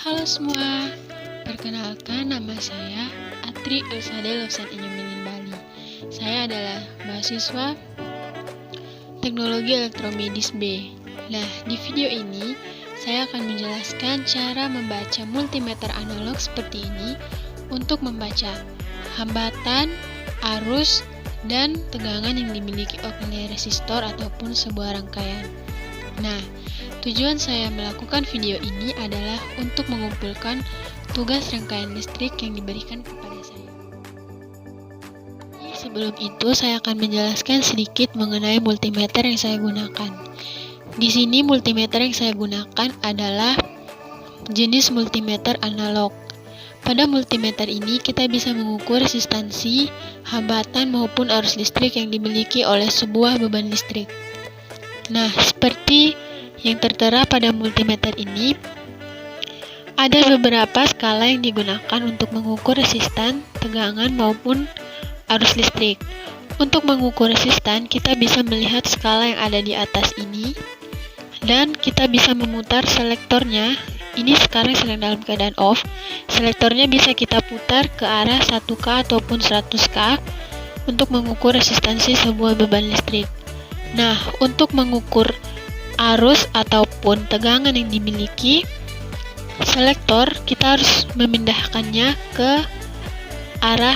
Halo semua, perkenalkan nama saya Atri Ulsade Lofsan Inyemilin Bali. Saya adalah mahasiswa Teknologi Elektromedis B. Nah, di video ini saya akan menjelaskan cara membaca multimeter analog seperti ini untuk membaca hambatan, arus, dan tegangan yang dimiliki oleh resistor ataupun sebuah rangkaian. Nah, tujuan saya melakukan video ini adalah untuk mengumpulkan tugas rangkaian listrik yang diberikan kepada saya. Sebelum itu, saya akan menjelaskan sedikit mengenai multimeter yang saya gunakan. Di sini multimeter yang saya gunakan adalah jenis multimeter analog. Pada multimeter ini kita bisa mengukur resistansi, hambatan maupun arus listrik yang dimiliki oleh sebuah beban listrik. Nah, seperti yang tertera pada multimeter ini, ada beberapa skala yang digunakan untuk mengukur resistan, tegangan maupun arus listrik. Untuk mengukur resistan, kita bisa melihat skala yang ada di atas ini, dan kita bisa memutar selektornya. Ini sekarang sedang dalam keadaan off. Selektornya bisa kita putar ke arah 1K ataupun 100K untuk mengukur resistansi sebuah beban listrik. Nah, untuk mengukur arus ataupun tegangan yang dimiliki selektor, kita harus memindahkannya ke arah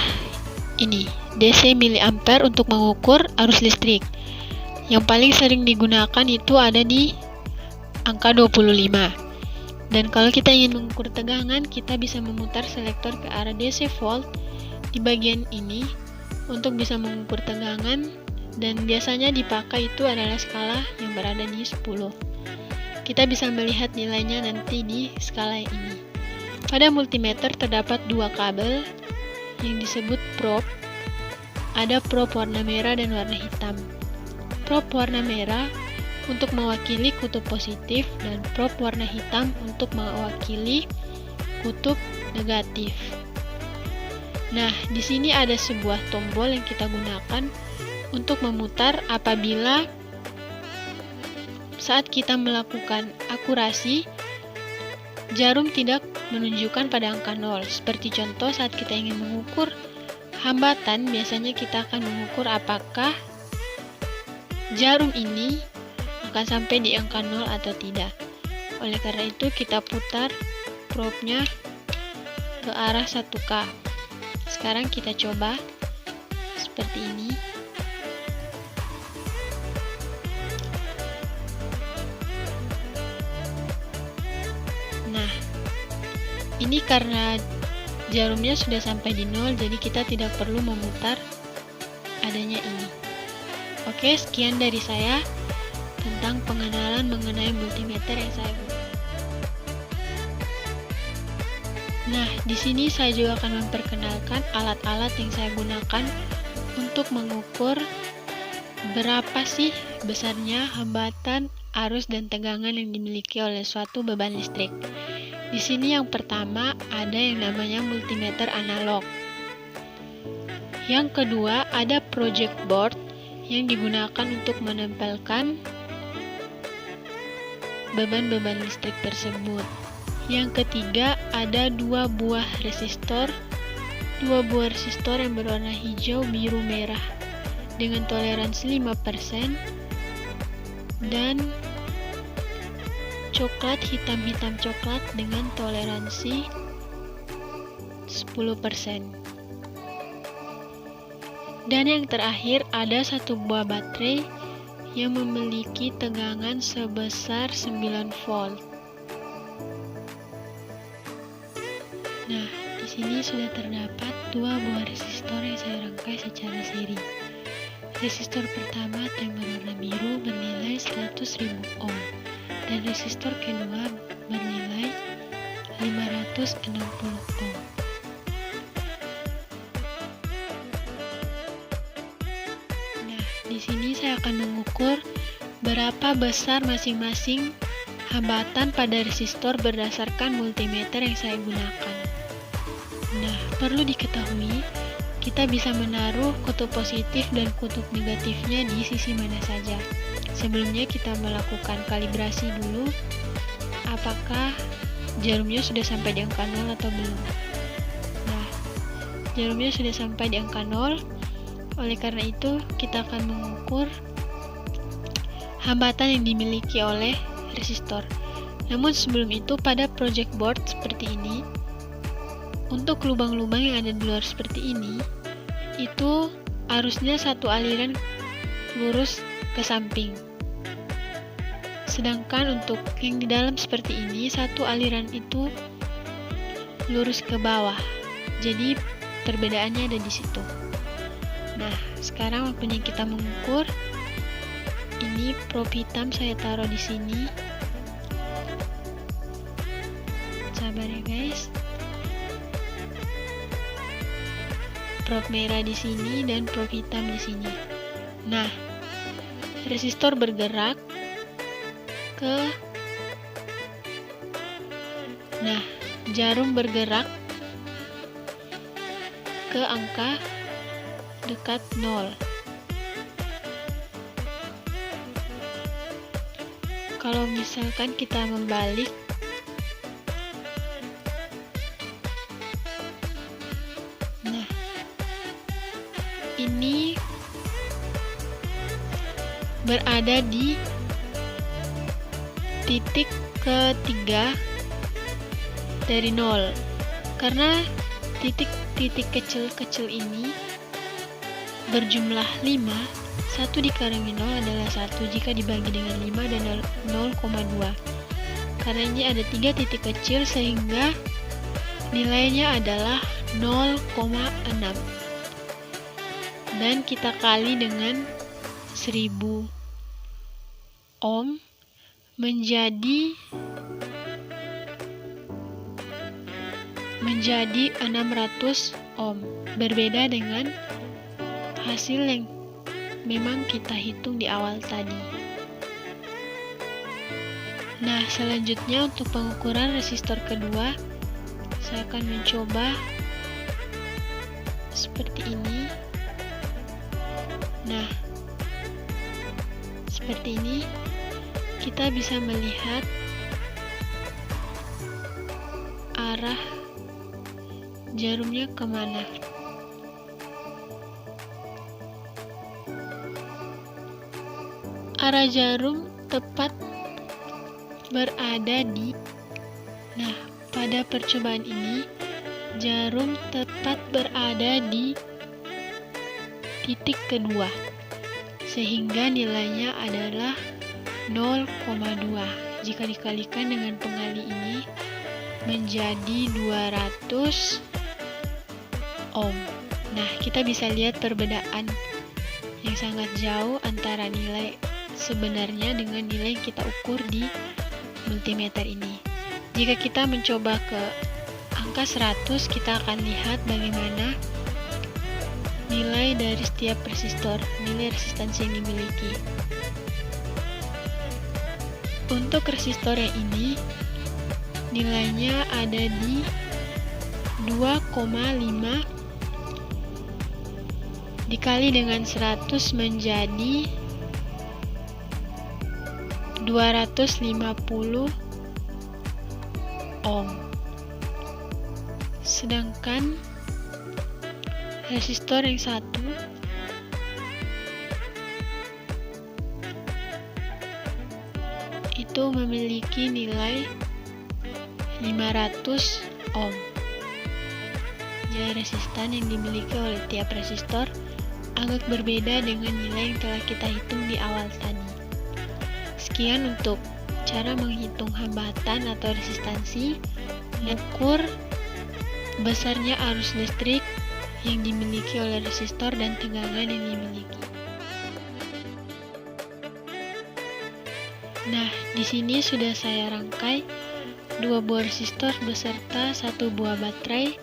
ini, DC miliampere, untuk mengukur arus listrik. Yang paling sering digunakan itu ada di angka 25. Dan kalau kita ingin mengukur tegangan, kita bisa memutar selektor ke arah DC volt di bagian ini untuk bisa mengukur tegangan, dan biasanya dipakai itu adalah skala yang berada di 10. Kita bisa melihat nilainya nanti di skala ini. Pada multimeter terdapat dua kabel yang disebut probe. Ada probe warna merah dan warna hitam. Probe warna merah untuk mewakili kutub positif dan probe warna hitam untuk mewakili kutub negatif. Nah, di sini ada sebuah tombol yang kita gunakan untuk memutar apabila saat kita melakukan akurasi, jarum tidak menunjukkan pada angka 0. Seperti contoh, saat kita ingin mengukur hambatan, biasanya kita akan mengukur apakah jarum ini akan sampai di angka 0 atau tidak. Oleh karena itu, kita putar probe-nya ke arah 1K. Sekarang kita coba seperti ini. Nah, ini karena jarumnya sudah sampai di 0, jadi kita tidak perlu memutar adanya ini. Oke, sekian dari saya tentang pengenalan mengenai multimeter yang saya gunakan. Nah, di sini saya juga akan memperkenalkan alat-alat yang saya gunakan untuk mengukur berapa sih besarnya hambatan, arus, dan tegangan yang dimiliki oleh suatu beban listrik. Di sini yang pertama ada yang namanya multimeter analog. Yang kedua ada project board yang digunakan untuk menempelkan beban-beban listrik tersebut. Yang ketiga ada dua buah resistor yang berwarna hijau, biru, merah dengan toleransi 5% dan coklat, hitam coklat dengan toleransi 10%. Dan yang terakhir ada satu buah baterai yang memiliki tegangan sebesar 9 volt. Nah, di sini sudah terdapat dua buah resistor yang saya rangkai secara seri. Resistor pertama yang berwarna biru bernilai 100.000 ohm dan resistor kedua bernilai 560 ohm. Nah, di sini saya akan mengukur berapa besar masing-masing hambatan pada resistor berdasarkan multimeter yang saya gunakan. Nah, perlu diketahui, kita bisa menaruh kutub positif dan kutub negatifnya di sisi mana saja. Sebelumnya kita melakukan kalibrasi dulu apakah jarumnya sudah sampai di angka 0 atau belum. Nah, jarumnya sudah sampai di angka 0. Oleh karena itu, kita akan mengukur hambatan yang dimiliki oleh resistor. Namun sebelum itu, pada project board seperti ini, untuk lubang-lubang yang ada di luar seperti ini, itu arusnya satu aliran lurus ke samping. Sedangkan untuk yang di dalam seperti ini, satu aliran itu lurus ke bawah. Jadi perbedaannya ada di situ. Nah, sekarang waktunya kita mengukur. Ini probe hitam saya taruh di sini. Sabar ya guys. Probe merah di sini dan probe hitam di sini. Nah, resistor bergerak ke jarum bergerak ke angka dekat 0. Kalau misalkan kita membalik, nah, ini berada di titik ketiga dari 0. Karena titik-titik kecil-kecil ini berjumlah 5, 1 dikurangi 0 adalah 1 jika dibagi dengan 5 dan 0,2. Karena ini ada 3 titik kecil sehingga nilainya adalah 0,6. Dan kita kali dengan 1000 ohm menjadi 600 ohm. Berbeda dengan hasil yang memang kita hitung di awal tadi. Nah, selanjutnya untuk pengukuran resistor kedua, saya akan mencoba seperti ini. Nah, seperti ini kita bisa melihat arah jarumnya kemana. Arah jarum tepat berada di, nah, pada percobaan ini jarum tepat berada di titik kedua, sehingga nilainya adalah 0,2. Jika dikalikan dengan pengali ini menjadi 200 ohm. Nah, kita bisa lihat perbedaan yang sangat jauh antara nilai sebenarnya dengan nilai yang kita ukur di multimeter ini. Jika kita mencoba ke angka 100, kita akan lihat bagaimana nilai dari setiap resistor, nilai resistansi yang dimiliki. Untuk resistor yang ini, nilainya ada di 2,5 dikali dengan 100 menjadi 250 ohm. Sedangkan resistor yang satu itu memiliki nilai 500 ohm. Nilai resistan yang dimiliki oleh tiap resistor agak berbeda dengan nilai yang telah kita hitung di awal tadi. Sekian untuk cara menghitung hambatan atau resistansi, mengukur besarnya arus listrik yang dimiliki oleh resistor dan tegangan yang dimiliki. Nah, di sini sudah saya rangkai 2 buah resistor beserta 1 buah baterai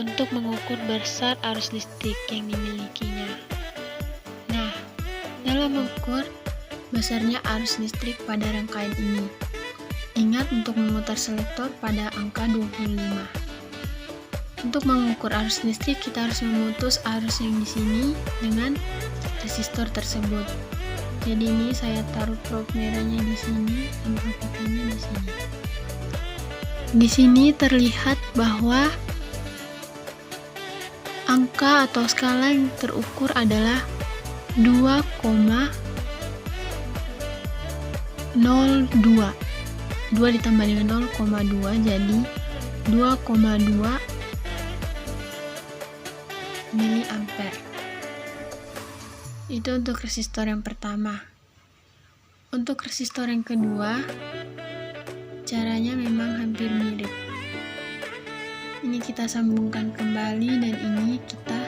untuk mengukur besar arus listrik yang dimilikinya. Nah, dalam mengukur besarnya arus listrik pada rangkaian ini, ingat untuk memutar selektor pada angka 25. Untuk mengukur arus listrik, kita harus memutus arus yang di sini dengan resistor tersebut. Jadi ini saya taruh probe merahnya di sini dan probe hitamnya di sini. di sini terlihat bahwa angka atau skala yang terukur adalah 2,02. 2 ditambah dengan 0,2 jadi 2,2 miliampere. Itu untuk resistor yang pertama. Untuk resistor yang kedua, caranya memang hampir mirip. Ini kita sambungkan kembali dan ini kita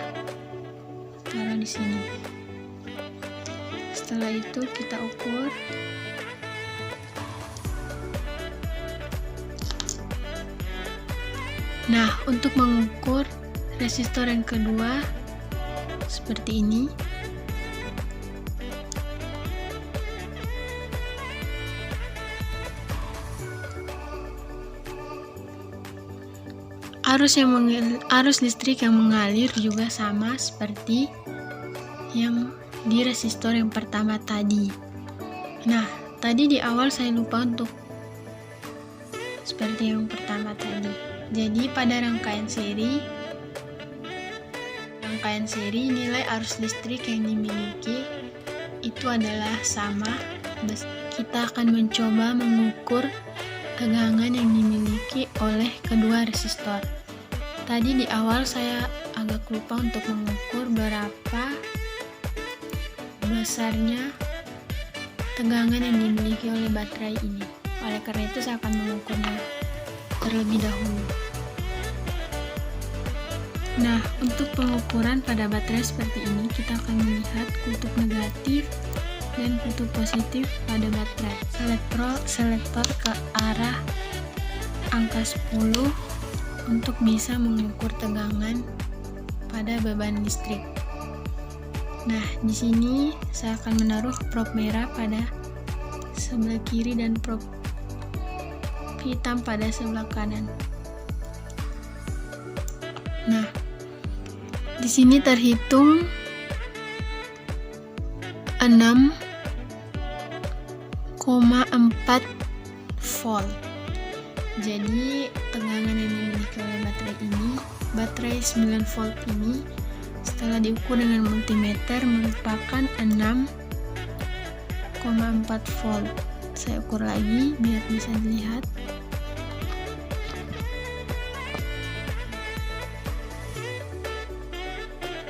taruh di sini. Setelah itu kita ukur. Nah, untuk mengukur resistor yang kedua seperti ini. Arus listrik yang mengalir juga sama seperti yang di resistor yang pertama tadi. Nah, tadi di awal saya lupa untuk seperti yang pertama tadi. Jadi pada rangkaian seri nilai arus listrik yang dimiliki itu adalah sama. Kita akan mencoba mengukur tegangan yang dimiliki oleh kedua resistor. Tadi di awal saya agak lupa untuk mengukur berapa besarnya tegangan yang dimiliki oleh baterai ini. Oleh karena itu saya akan mengukurnya terlebih dahulu. Nah, untuk pengukuran pada baterai seperti ini, kita akan melihat kutub negatif dan kutub positif pada baterai. Selektor ke arah angka 10 untuk bisa mengukur tegangan pada beban listrik. Nah, di sini saya akan menaruh prob merah pada sebelah kiri dan prob hitam pada sebelah kanan. Nah, di sini terhitung 6,4 volt. Jadi tegangan yang dimiliki oleh baterai 9 volt ini setelah diukur dengan multimeter merupakan 6,4 volt. Saya ukur lagi biar bisa dilihat.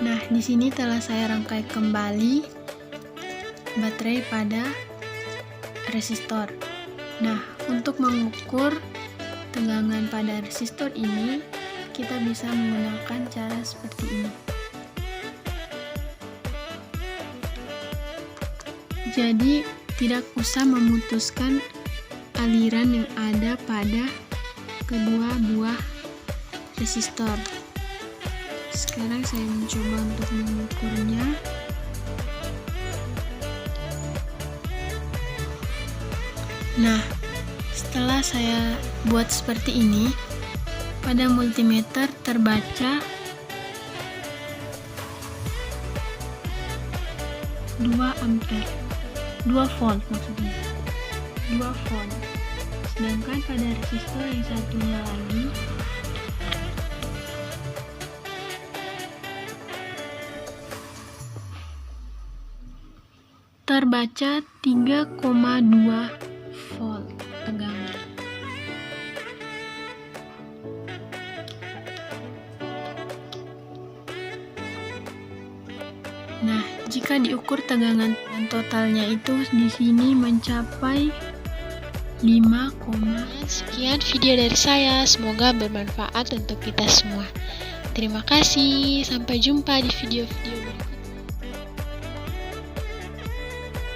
Nah, di sini telah saya rangkai kembali baterai pada resistor. Nah, untuk mengukur tegangan pada resistor ini, kita bisa menggunakan cara seperti ini. Jadi, tidak usah memutuskan aliran yang ada pada kedua buah resistor. Sekarang saya mencoba untuk mengukurnya. Nah, setelah saya buat seperti ini, pada multimeter terbaca 2 ampere, 2 volt maksudnya, 2 volt. Sedangkan pada resistor yang satunya lagi terbaca 3,2 volt tegangan. Nah, jika diukur tegangan totalnya itu di sini mencapai 5. Sekian video dari saya, semoga bermanfaat untuk kita semua. Terima kasih, sampai jumpa di video-video berikutnya.